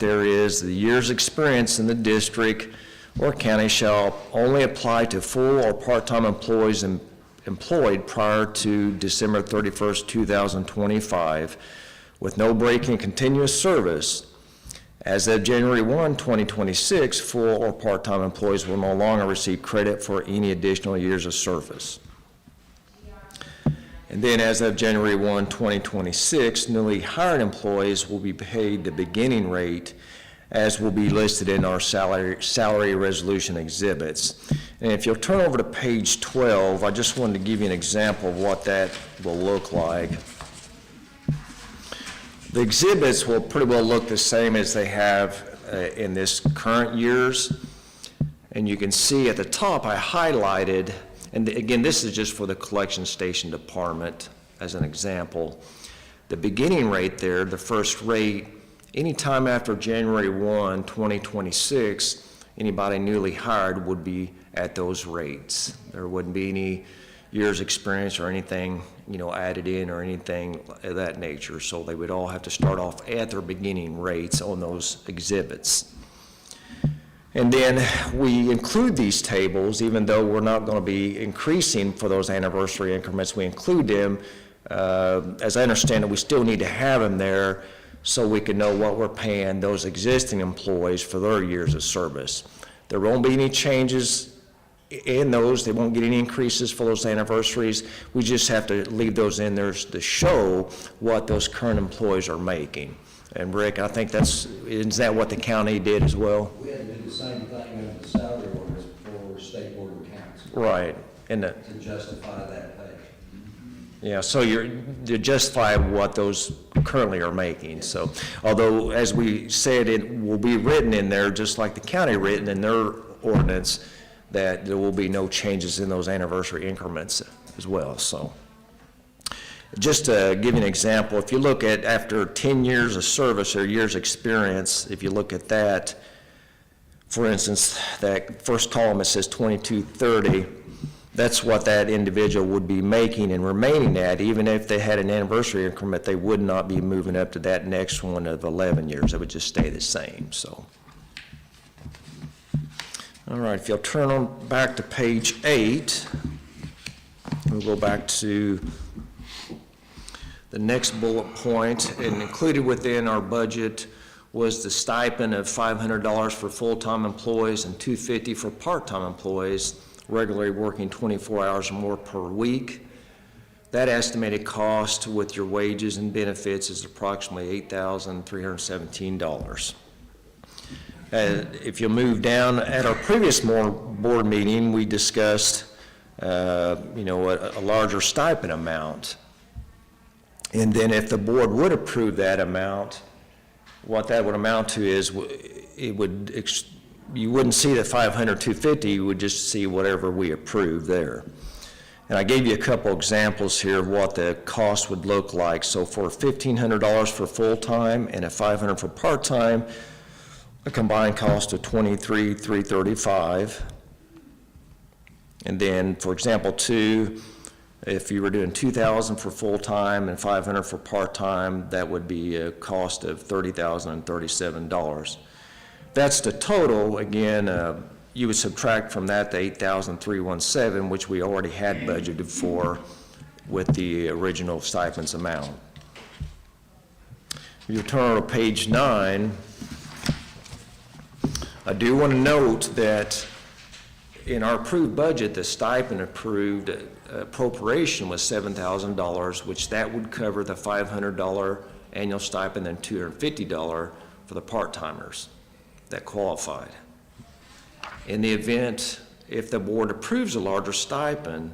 there is the year's experience in the district or county shall only apply to full or part-time employees employed prior to December 31st, 2025, with no break in continuous service. As of January 1, 2026, full or part-time employees will no longer receive credit for any additional years of service. And then as of January 1, 2026, newly hired employees will be paid the beginning rate as will be listed in our salary resolution exhibits. And if you'll turn over to page 12, I just wanted to give you an example of what that will look like. The exhibits will pretty well look the same as they have in this current year's. And you can see at the top I highlighted, and again, this is just for the collection station department as an example. The beginning rate there, the first rate, anytime after January 1, 2026, anybody newly hired would be at those rates. There wouldn't be any years experience or anything, added in or anything of that nature. So they would all have to start off at their beginning rates on those exhibits. And then we include these tables, even though we're not going to be increasing for those anniversary increments, we include them. As I understand it, we still need to have them there so we can know what we're paying those existing employees for their years of service. There won't be any changes in those. They won't get any increases for those anniversaries. We just have to leave those in there to show what those current employees are making. And Rick, I think is that what the county did as well? We had to do the same thing under the salary orders for State Board of Accounts. Right. To justify that pay. Yeah, so you justify what those currently are making. So, although as we said, it will be written in there, just like the county written in their ordinance, that there will be no changes in those anniversary increments as well. So, just to give you an example, if you look at after 10 years of service or years experience, if you look at that, for instance, that first column, it says 2230. That's what that individual would be making and remaining at. Even if they had an anniversary increment, they would not be moving up to that next one of 11 years. It would just stay the same. So, all right, if you'll turn on back to page 8, we'll go back to the next bullet point. And included within our budget was the stipend of $500 for full-time employees and $250 for part-time employees regularly working 24 hours or more per week. That estimated cost with your wages and benefits is approximately $8,317. If you move down, at our previous board meeting, we discussed a larger stipend amount. And then if the board would approve that amount, what that would amount to is you wouldn't see the 500, 250, you would just see whatever we approve there. And I gave you a couple examples here of what the cost would look like. So for $1,500 for full-time and $500 for part-time, a combined cost of $23,335. And then, for example, 2, if you were doing $2,000 for full-time and $500 for part-time, that would be a cost of $30,037. That's the total. Again, you would subtract from that the $8,317, which we already had budgeted for with the original stipends amount. You turn to page 9. I do want to note that in our approved budget, the stipend approved appropriation was $7,000, which that would cover the $500 annual stipend and $250 for the part-timers that qualified. In the event, if the board approves a larger stipend,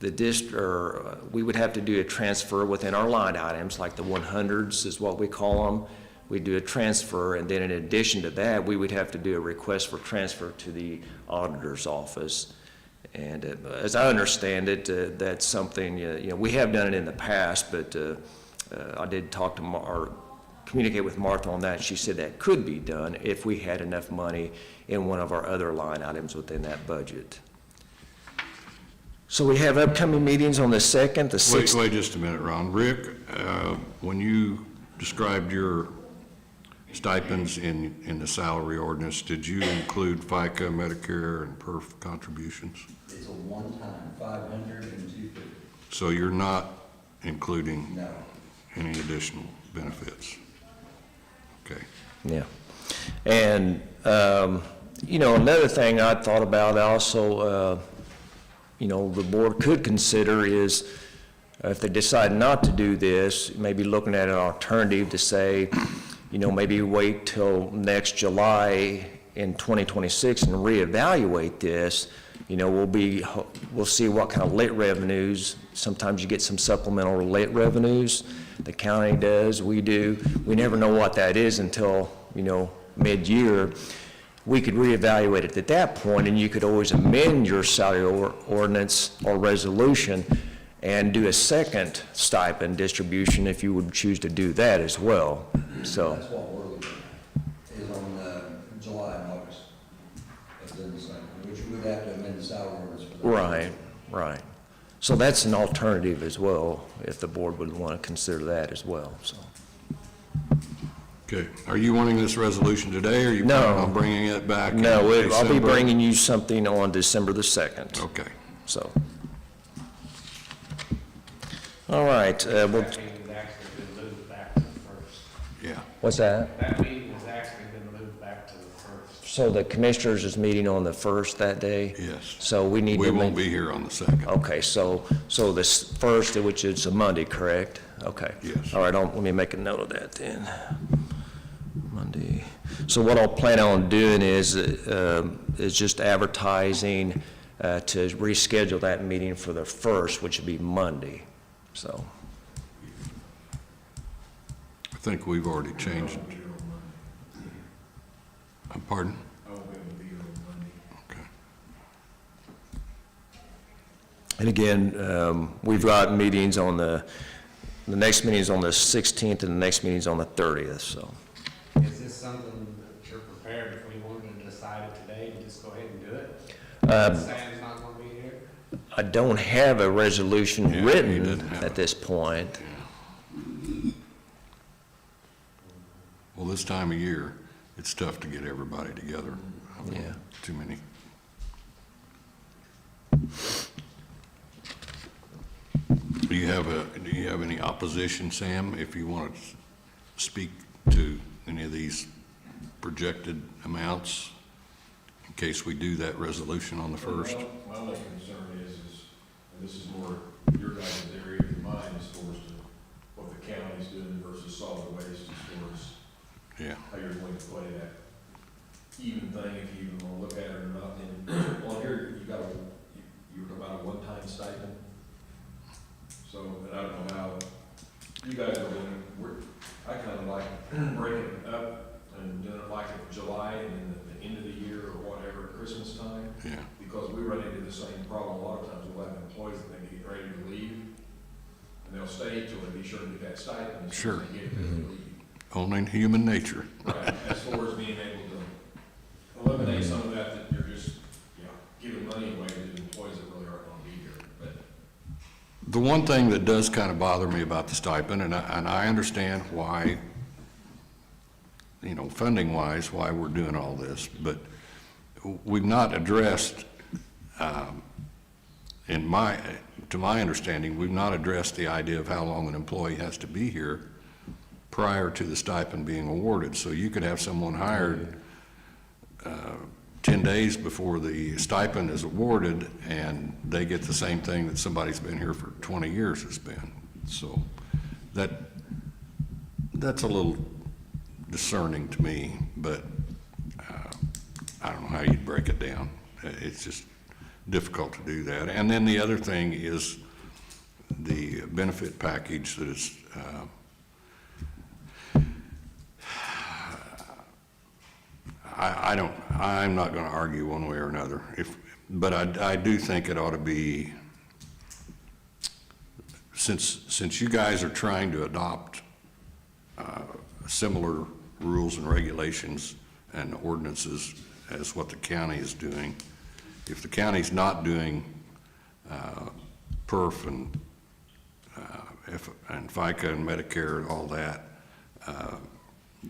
we would have to do a transfer within our line items, like the 100s is what we call them. We do a transfer, and then in addition to that, we would have to do a request for transfer to the auditor's office. And as I understand it, that's something, we have done it in the past, but I did talk to communicate with Martha on that. She said that could be done if we had enough money in one of our other line items within that budget. So we have upcoming meetings on the 2nd, the 6th. Wait just a minute, Ron. Rick, when you described your stipends in the salary ordinance, did you include FICA, Medicare, and PERF contributions? It's a one-time, 500 and 250. So you're not including No. any additional benefits? Okay. Yeah. And, you know, another thing I thought about also, you know, the board could consider is if they decide not to do this, maybe looking at an alternative to say, you know, maybe wait till next July in 2026 and reevaluate this. You know, we'll see what kind of lit revenues. Sometimes you get some supplemental lit revenues. The county does, we do. We never know what that is until, you know, mid-year. We could reevaluate it at that point, and you could always amend your salary ordinance or resolution and do a second stipend distribution if you would choose to do that as well. So, That's what we're looking at, is on July and August. That's in the same, which we would have to amend the salary ordinance for that. right, right. So that's an alternative as well, if the board would want to consider that as well, so. Okay. Are you wanting this resolution today, or are you No. planning on bringing it back in No, I'll be December? bringing you something on December the 2nd, Okay. so. All right, That meeting has actually been moved back to the first. Yeah. what's that? That meeting has actually been moved back to the first. So the commissioners is meeting on the 1st that day? Yes. So we need to. We won't be here on the 2nd. Okay, so this first, which is a Monday, correct? Okay. Yes. All right, let me make a note of that then. Monday. So what I'll plan on doing is just advertising to reschedule that meeting for the first, which would be Monday, so. I think we've already changed. Pardon? I won't be able to be here on Monday. Okay. And again, we've got meetings on the next meeting's on the 16th and the next meeting's on the 30th, so. Is this something that you're prepared, if we wanted to decide it today, to just go ahead and do it? Sam's not gonna be here? I don't have a resolution Yeah, he written doesn't have at it. this point. Well, this time of year, it's tough to get everybody together. Yeah. Too many. Do you have any opposition, Sam, if you want to speak to any of these projected amounts in case we do that resolution on the first? My only concern is, and this is more your guys' area than mine, as far as to what the county's doing versus solid waste, as far as Yeah. how you're going to play that even thing, if you even want to look at it or not. And on here, you got you were talking about a one-time stipend. So, and I don't know how you guys are doing, I kind of like breaking it up and doing it like in July and then at the end of the year or whatever, Christmas time. Yeah. Because we run into the same problem a lot of times. We'll have employees that they get ready to leave, and they'll stay till they be sure to get that stipend. As soon as they get it, they leave. Only human nature. Right, as far as being able to eliminate some of that you're just, giving money away to the employees that really aren't gonna be here, but. The one thing that does kind of bother me about the stipend, and I understand why, funding-wise, why we're doing all this, but we've not addressed, to my understanding, we've not addressed the idea of how long an employee has to be here prior to the stipend being awarded. So you could have someone hired 10 days before the stipend is awarded, and they get the same thing that somebody's been here for 20 years has been. So that's a little discerning to me, but I don't know how you'd break it down. It's just difficult to do that. And then the other thing is the benefit package that is I'm not going to argue one way or another. But I do think it ought to be, since you guys are trying to adopt similar rules and regulations and ordinances as what the county is doing, if the county's not doing PERF and FICA and Medicare and all that,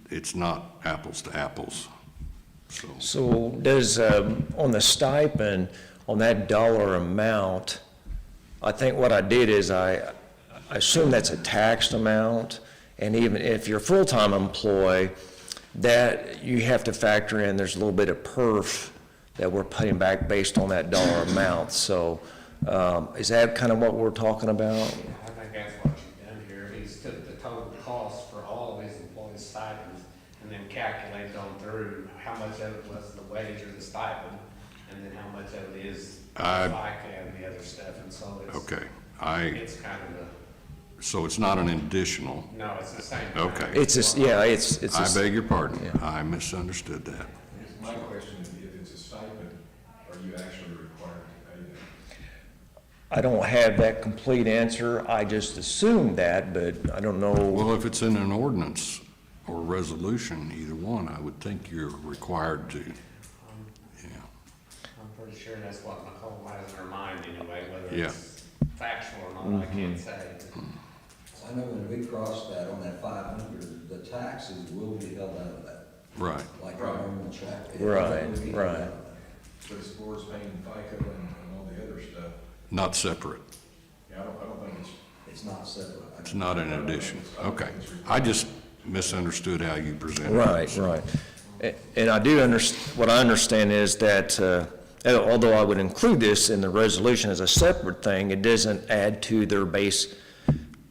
it's not apples to apples, so. So does, on the stipend, on that dollar amount, I think what I did is I assume that's a taxed amount, and even if you're a full-time employee, that you have to factor in, there's a little bit of perf that we're putting back based on that dollar amount. So is that kind of what we're talking about? I think that's what you've done here. He's took the total cost for all of his employees' stipends and then calculated on through how much of it was the wage or the stipend, and then how much of it is FICA and the other stuff, and so it's. Okay, It's kind of so it's not an additional. no, it's the same. Okay. It's just, yeah, it's. I beg your pardon. Yeah. I misunderstood that. My question is, if it's a stipend, are you actually required to pay that? I don't have that complete answer. I just assumed that, but I don't know. Well, if it's in an ordinance or resolution, either one, I would think you're required to, yeah. I'm pretty sure that's what Nicole has in her mind anyway, whether Yeah. it's factual or not, I can't say. I know when we cross that on that 500, the taxes will be held out of that, Right. like our normal check. Right, It will be held right. out of that. But as far as paying FICA and all the other stuff, Not separate. yeah, I don't think It's not separate. It's not an addition. Okay. I just misunderstood how you presented it. Right, right. And I do what I understand is that, although I would include this in the resolution as a separate thing, it doesn't add to their base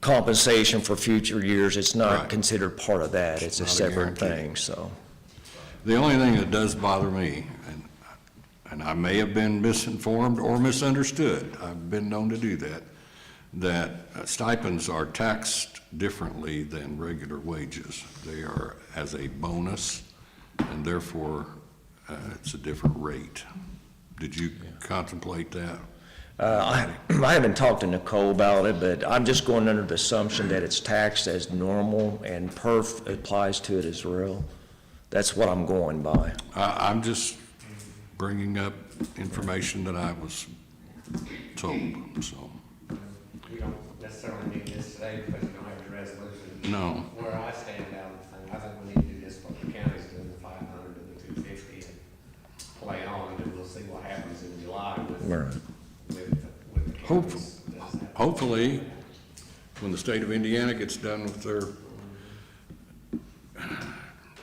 compensation for future years. It's not Right. considered part of that. It's a Not a separate guarantee. thing, so. The only thing that does bother me, and I may have been misinformed or misunderstood, I've been known to do that, that stipends are taxed differently than regular wages. They are as a bonus, and therefore, it's a different rate. Did you contemplate that? I haven't talked to Nicole about it, but I'm just going under the assumption that it's taxed as normal and perf applies to it as well. That's what I'm going by. I'm just bringing up information that I was told, so, We don't necessarily need this today because we don't have a resolution. no. Where I stand down the thing, I think we need to do this, what the county's doing, the 500 and the 250, and play on, and we'll see what happens in July with the counties. Hopefully, when the state of Indiana gets done with their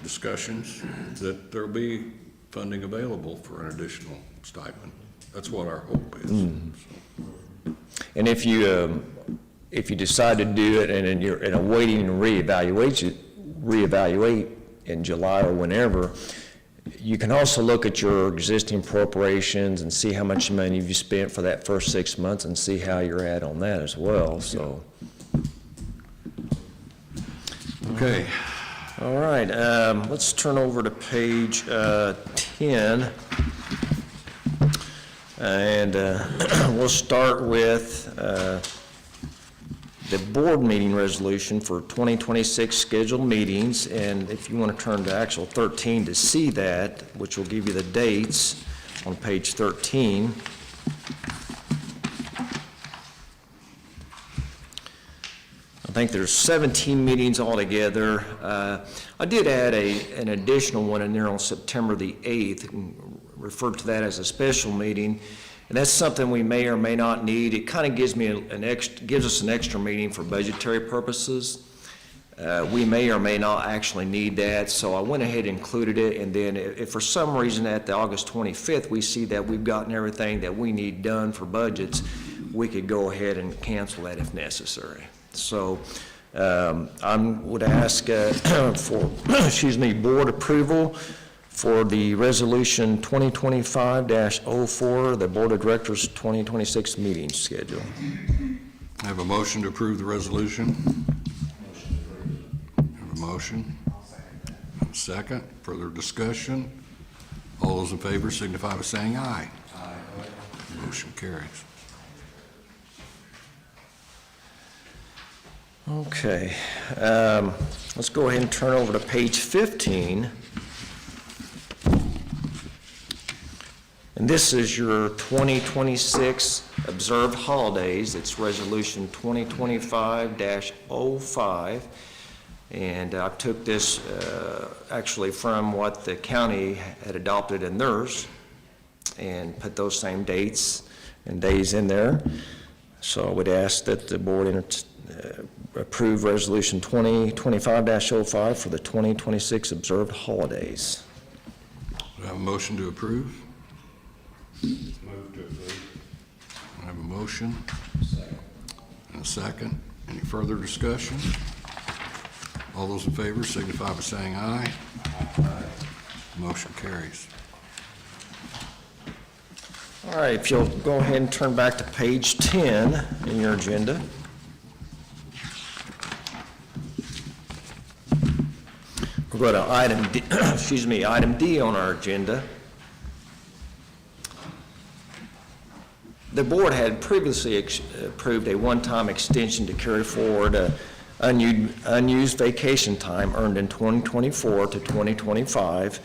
discussions, that there'll be funding available for an additional stipend. That's what our hope is. And if you decide to do it and then you're awaiting to reevaluate in July or whenever, you can also look at your existing appropriations and see how much money you've spent for that first 6 months and see how you're at on that as well, so. Okay, All right, let's turn over to page 10. And we'll start with the board meeting resolution for 2026 scheduled meetings. And if you want to turn to actual 13 to see that, which will give you the dates on page 13. I think there's 17 meetings altogether. I did add an additional one in there on September the 8th, and referred to that as a special meeting, and that's something we may or may not need. It kind of gives me gives us an extra meeting for budgetary purposes. We may or may not actually need that, so I went ahead and included it, and then if for some reason at the August 25th, we see that we've gotten everything that we need done for budgets, we could go ahead and cancel that if necessary. So I would ask for, board approval for the resolution 2025-04, the Board of Directors 2026 meeting schedule. I have a motion to approve the resolution. Have a motion. Second, further discussion. All those in favor signify by saying aye. Aye. Motion carries. Okay, let's go ahead and turn over to page 15. And this is your 2026 observed holidays. It's resolution 2025-05. And I took this actually from what the county had adopted in theirs and put those same dates and days in there. So I would ask that the board approve Resolution 2025-05 for the 2026 observed holidays. Do I have a motion to approve? Move to approve. I have a motion Second. and a second. Any further discussion? All those in favor signify by saying aye. Aye. Motion carries. All right, if you'll go ahead and turn back to page 10 in your agenda. We'll go to item D, item D on our agenda. The board had previously approved a one-time extension to carry forward unused vacation time earned in 2024 to 2025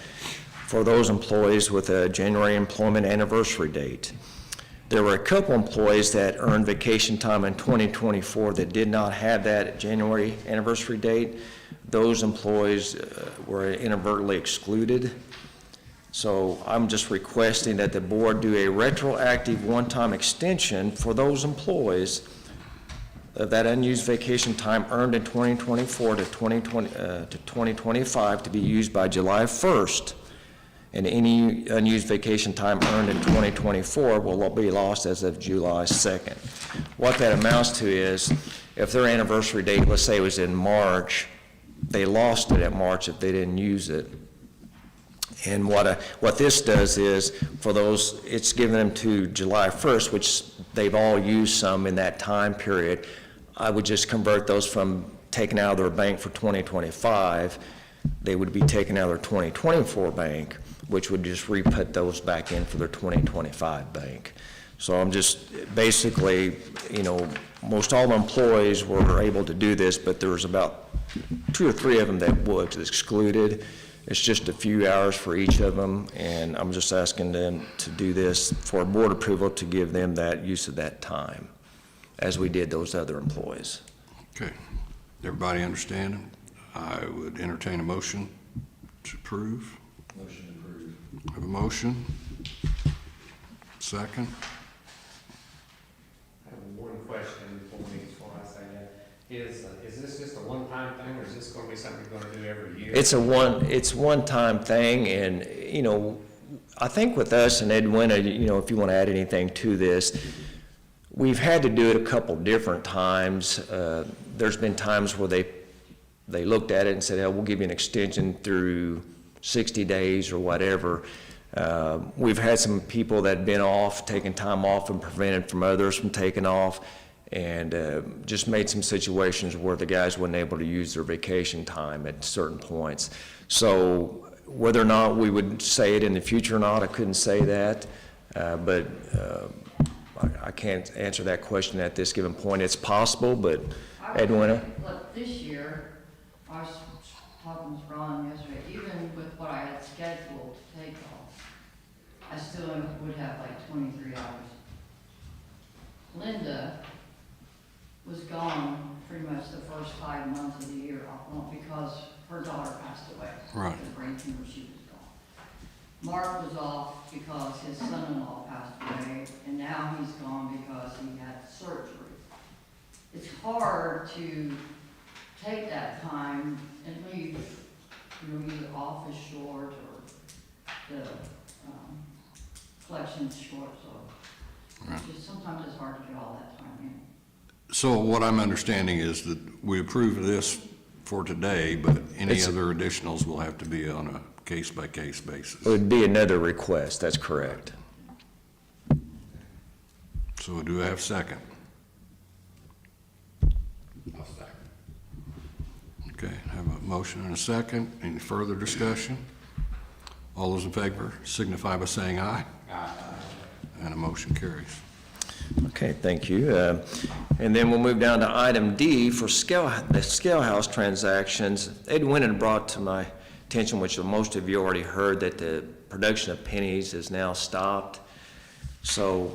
for those employees with a January employment anniversary date. There were a couple employees that earned vacation time in 2024 that did not have that January anniversary date. Those employees were inadvertently excluded. So I'm just requesting that the board do a retroactive one-time extension for those employees of that unused vacation time earned in 2024 to 2025 to be used by July 1st. And any unused vacation time earned in 2024 will be lost as of July 2nd. What that amounts to is, if their anniversary date, let's say it was in March, they lost it at March if they didn't use it. And what this does is, for those, it's given them to July 1st, which they've all used some in that time period. I would just convert those from taken out of their bank for 2025. They would be taken out of their 2024 bank, which would just re-put those back in for their 2025 bank. So I'm just, basically, most all the employees were able to do this, but there was about 2 or 3 of them that was excluded. It's just a few hours for each of them, and I'm just asking them to do this for board approval to give them that use of that time, as we did those other employees. Okay. Everybody understand? I would entertain a motion to approve. Motion approved. I have a motion. Second. I have one question before I say that. Is this just a one-time thing, or is this gonna be something you're gonna do every year? It's one-time thing, and, I think with us and Edwina, if you want to add anything to this, we've had to do it a couple different times. There's been times where they looked at it and said, we'll give you an extension through 60 days or whatever. We've had some people that have been off, taking time off and prevented from others from taking off, and just made some situations where the guys weren't able to use their vacation time at certain points. So whether or not we would say it in the future or not, I couldn't say that, but I can't answer that question at this given point. It's possible, but Edwina? Look, this year, I was talking with Ron yesterday, even with what I had scheduled to take off, I still would have like 23 hours. Linda was gone pretty much the first 5 months of the year, because her daughter passed away. Right. With a brain tumor, she was gone. Mark was off because his son-in-law passed away, and now he's gone because he had surgery. It's hard to take that time and leave, either office short or the collections short, so Right. just sometimes it's hard to get all that time in. So what I'm understanding is that we approve this for today, but any It's- other additionals will have to be on a case-by-case basis. It would be another request, that's correct. So do I have a second? I'll second. Okay, I have a motion and a second. Any further discussion? All those in favor signify by saying aye. Aye. And a motion carries. Okay, thank you. And then we'll move down to item D for the scale house transactions. Edwin had brought to my attention, which most of you already heard, that the production of pennies is now stopped. So,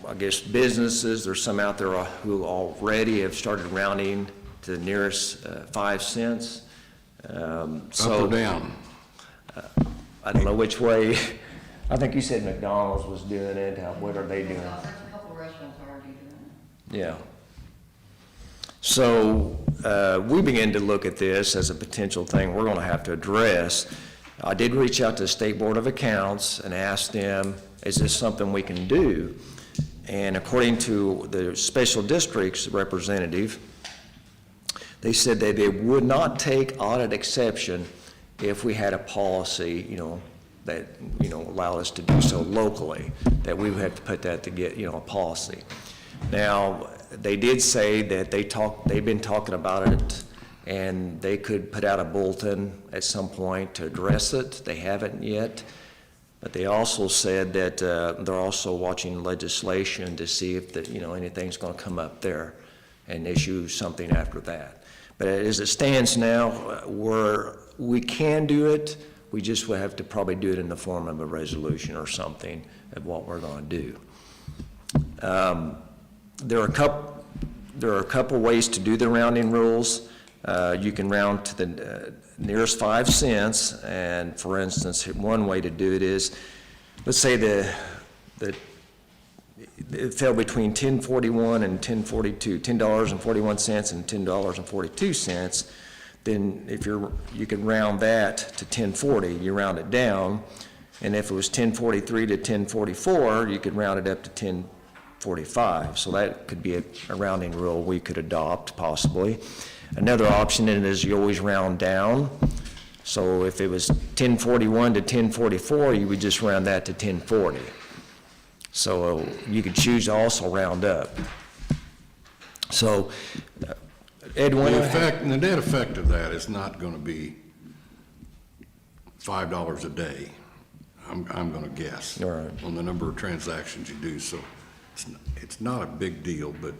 I guess businesses, there's some out there who already have started rounding to the nearest 5 cents. Up So or down? I don't know which way. I think you said McDonald's was doing it. What are they doing? There's a couple restaurants already doing it. Yeah. So we began to look at this as a potential thing we're going to have to address. I did reach out to the State Board of Accounts and asked them, is this something we can do? And according to the special district's representative, they said that they would not take audit exception if we had a policy, that, allowed us to do so locally, that we would have to put that to get, a policy. Now, they did say that they've been talking about it, and they could put out a bulletin at some point to address it. They haven't yet. But they also said that they're also watching legislation to see if anything's going to come up there and issue something after that. But as it stands now, we can do it. We just would have to probably do it in the form of a resolution or something of what we're going to do. There are a couple ways to do the rounding rules. You can round to the nearest 5 cents, and for instance, one way to do it is, let's say it fell between 10.41 and 10.42, $10.41 and $10.42. Then if you can round that to 10.40, you round it down, and if it was 10.43 to 10.44, you could round it up to 10.45. So that could be a rounding rule we could adopt possibly. Another option is you always round down. So if it was 10.41 to 10.44, you would just round that to 10.40. So you could choose to also round up. So, Edwin? The net effect of that is not going to be $5 a day, I'm going to guess. All right. On the number of transactions you do. So it's not a big deal, but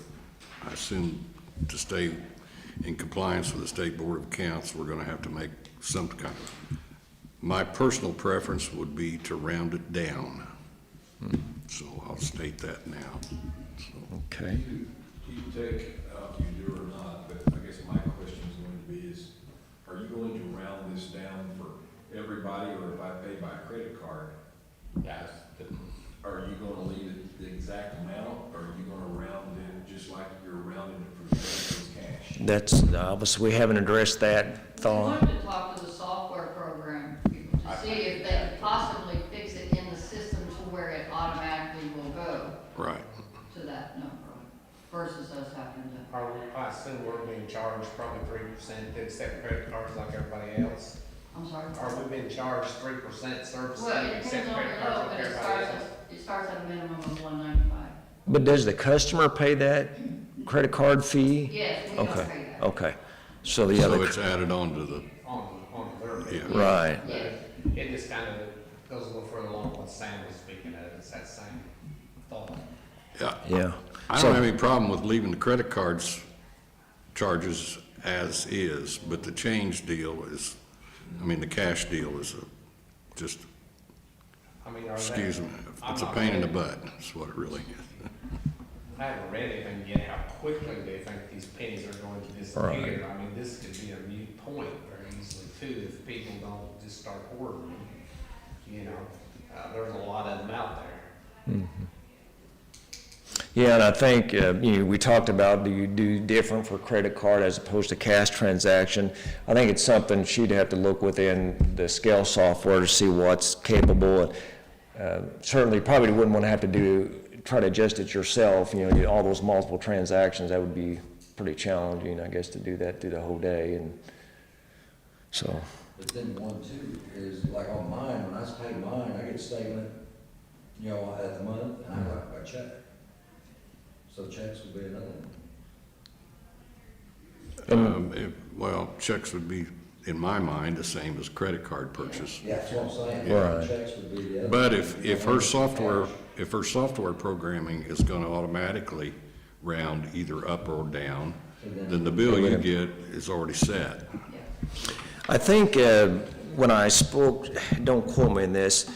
I assume to stay in compliance with the State Board of Accounts, we're going to have to make some kind of, my personal preference would be to round it down. So I'll state that now. Okay. Do you take, if you do or not, but I guess my question is going to be is, are you going to round this down for everybody, or if I pay by credit card, Guys, are you gonna leave it the exact amount, or are you gonna round it just like you're rounding it for everybody's cash? That's, obviously, we haven't addressed that We thought. wanted to talk to the software program people to see if they could possibly fix it in the system to where it automatically will go Right. to that number versus us having to. I assume we're being charged probably 3% to accept credit cards like everybody else. I'm sorry. Are we being charged 3% service Well, fee it to accept depends on credit the cards note, like but everybody else? it starts at a minimum of $195. But does the customer pay that credit card fee? Yes, we don't Okay, pay that. okay. So the So other, it's added on to the, On their bill. Yeah. right. But it just kind of goes a little further along what Sam was speaking of, it's that same thought. yeah. Yeah. I So- don't have any problem with leaving the credit cards charges as is, but the change deal is, the cash deal is just, I mean, are they? excuse me, I'm it's a not pain in the ready. butt, that's what it really is. I haven't read anything yet how quickly they think these pennies are going to disappear. I mean, this could be a moot point very easily too, if people don't just start hoarding them. There's a lot of them out there. Yeah, and I think, we talked about, do you do different for credit card as opposed to cash transaction? I think it's something she'd have to look within the scale software to see what's capable. Certainly, probably wouldn't want to have to try to adjust it yourself, all those multiple transactions, that would be pretty challenging, I guess, to do that through the whole day, and so. But then one too is like on mine, when I pay mine, I get a statement, at the month, and I write my check. So checks would be another one. Well, checks would be, in my mind, the same as credit card purchase. Yeah, that's what I'm saying. Right. Checks would be the other. But if her software programming is gonna automatically round either up or down, then the bill you get is already set. Yeah. I think when I spoke, don't quote me on this,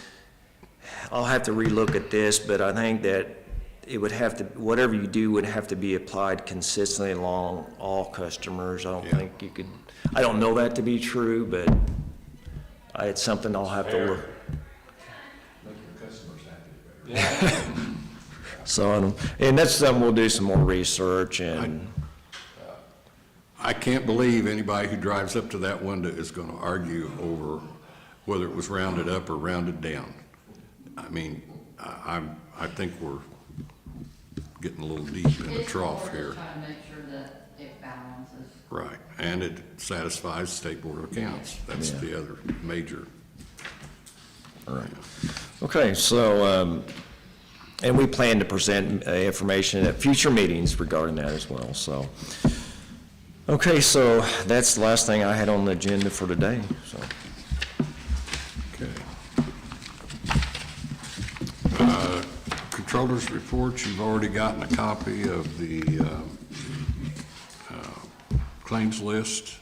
I'll have to relook at this, but I think that it would have to, whatever you do would have to be applied consistently along all customers. I don't Yeah. think you could, I don't know that to be true, but it's something I'll have to look. Make your customers happy. So, and that's something we'll do some more research and, I can't believe anybody who drives up to that window is going to argue over whether it was rounded up or rounded down. I mean, I think we're getting a little deep in the It's trough more here. just trying to make sure that it balances. Right, and it satisfies State Board of Accounts. That's Yeah. the other major. okay, so, and we plan to present information at future meetings regarding that as well, so. Okay, so that's the last thing I had on the agenda for today, so. Okay. Controller's report, you've already gotten a copy of the claims list.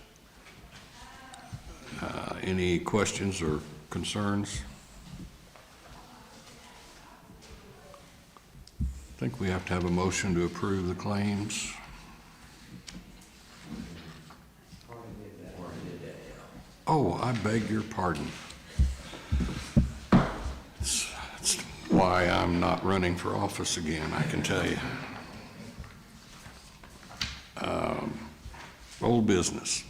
Any questions or concerns? I think we have to have a motion to approve the claims. Oh, I beg your pardon. That's why I'm not running for office again, I can tell you. Old business.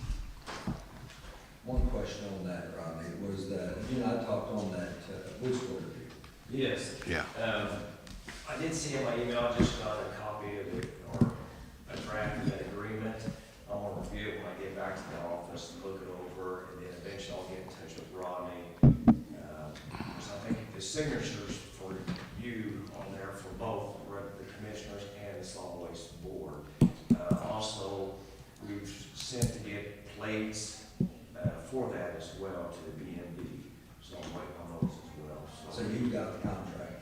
One question on that, Rodney, was that, you know, I talked on that wastewater deal. Yes. Yeah. I did see in my email, I just got a copy of it, or a draft of that agreement. I want to review it when I get back to the office and look it over, and then eventually I'll get in touch with Rodney. So I think the signatures for you on there for both the commissioners and the solid waste board. Also, we've sent to get plates for that as well to the BMV, so I'm waiting on those as well. So you got the contract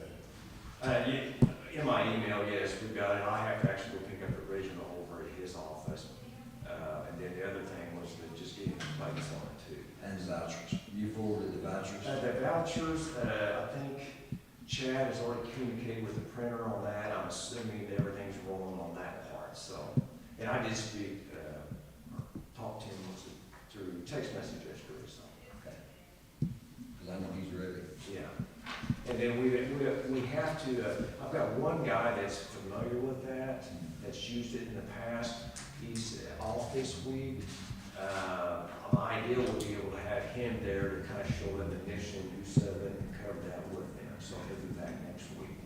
then? In my email, yes, we've got it. I have to actually go pick up the original over at his office. And then the other thing was just getting the plates on it too. And vouchers. You forwarded the vouchers? The vouchers, I think Chad has already communicated with the printer on that. I'm assuming that everything's rolling on that part, so. And I did speak, talk to him through text message yesterday, so. Okay. Because I know he's ready. Yeah, and then we have to, I've got one guy that's familiar with that, that's used it in the past. He's off this week. My idea would be able to have him there to kind of show them initially, do seven, and cover that with them, so he'll be back next week.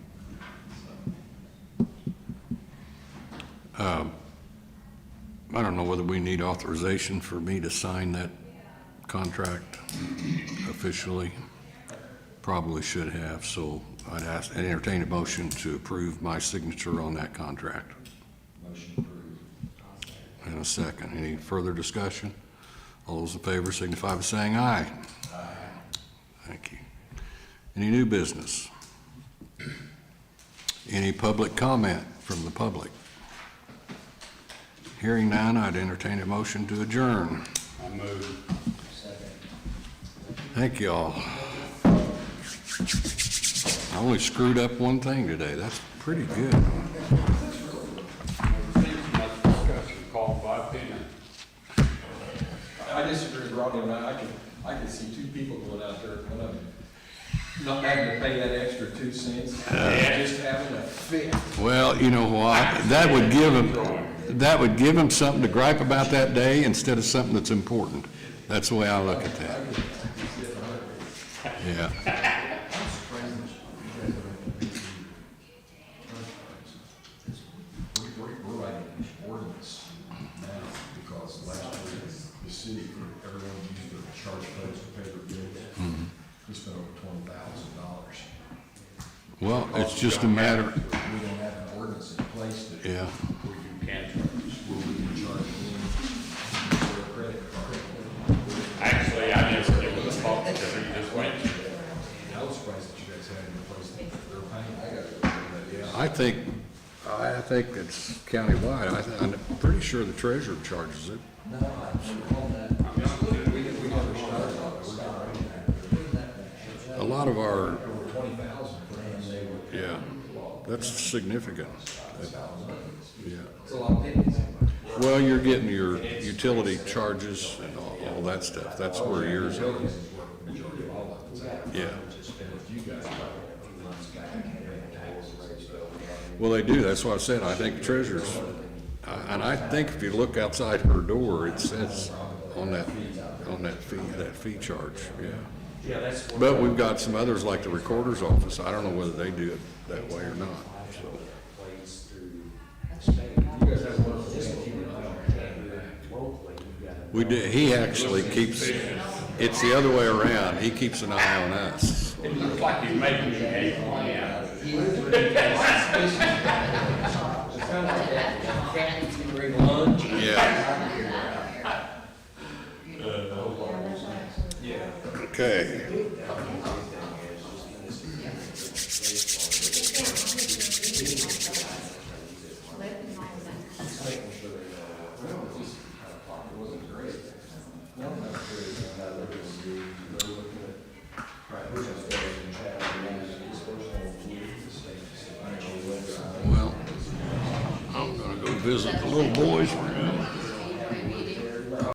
I don't know whether we need authorization for me to sign that contract officially. Probably should have, so I'd entertain a motion to approve my signature on that contract. Motion approved. And a second. Any further discussion? All those in favor signify by saying aye. Aye. Thank you. Any new business? Any public comment from the public? Hearing none, I'd entertain a motion to adjourn. Second. Thank you all. I only screwed up one thing today. That's pretty good. I disagree with Rodney on that. I could see two people going out there, one of them not having to pay that extra 2 cents, just having a fit. Well, you know what? That would give them something to gripe about that day instead of something that's important. That's the way I look at that. Yeah. We're writing an ordinance now because last year the city, everyone used their charge codes to pay their bills. We spent over $20,000. Well, it's just a matter, We don't have an ordinance in place that yeah. where you can charge, where we can charge them for a credit card. Actually, I never give them a fault because you just wait. I was surprised that you guys had it in place that they're paying. I got it. Yeah. I think it's countywide. I'm pretty sure the treasurer charges it. No, I'm on that. We never started on it. We're not running that. A lot of our, Over 20,000 for us. yeah, That's significant. Yeah. It's a lot of pennies. Well, you're getting your utility charges and all that stuff. That's where yours are. Majority of all of it's. Yeah. You guys, Well, they do. That's what I said. I think treasurers, and I think if you look outside her door, it says on that fee charge, yeah. Yeah, that's. But we've got some others like the recorder's office. I don't know whether they do it that way or not, so. Plays through state. you guys have one of those, keep an eye on Locally, you've got. We do, he actually keeps, it's the other way around. He keeps an eye on us. It looks like he's making me a plan. It's kind of like that, you bring lunch. Yeah. Okay. Well, I'm gonna go visit the little boys' room.